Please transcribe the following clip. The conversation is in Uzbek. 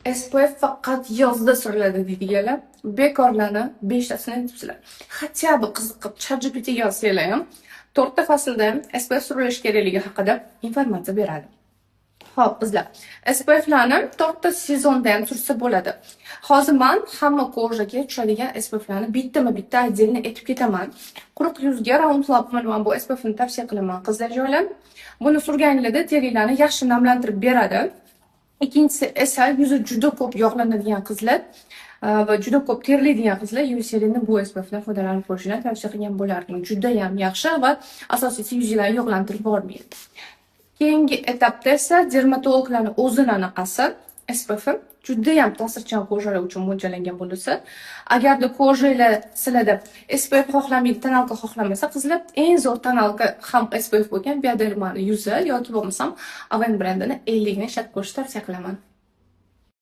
SPF faqat yozda suriladi deydiganlar. Bekorlarni 5tasini aytibsizlar. Hatya bu qiziqib ChatGPTga yozsanglar ham 4 ta faslda SPF surilishi kerakligi haqida informatsiya beradi. Xo'p, qizlar, SPFlarni 4 ta sezonda ham sursa bo'ladi. Hozir men hamma ko'rjaga tushadigan SPFlarni bittama-bitta отдельно aytib ketaman. Quruq yuzga round lab man bu SPFni tavsiya qilaman qizlarjoylar. Buni surganingizda terilarni yaxshi namlantirib beradi. Ikkinchisi esa yuzi juda ko'p yog'lanadigan qizlar va juda ko'p terlaydigan qizlar Eucerin bu SPFdan foydalanib ko'rishni tavsiya qilgan bo'lardim. Juda ham yaxshi va asosiysi yuzlarni yog'lantirib bormaydi. Keyingi etapda esa dermatologlarning o'zini anaqasi SPF juda ham ta'sirchan ko'jalar uchun mo'ljallangan bo'lsa, agarda ko'jalar sizlarda SPF xohlamaydi, tonalka xohlamasa, qizlar eng zo'r tonalka ham SPF bo'lgan Biodermani yuzi yoki bo'lmasam Aven brendini 50 ni ishlab ko'rishni tavsiya qilaman.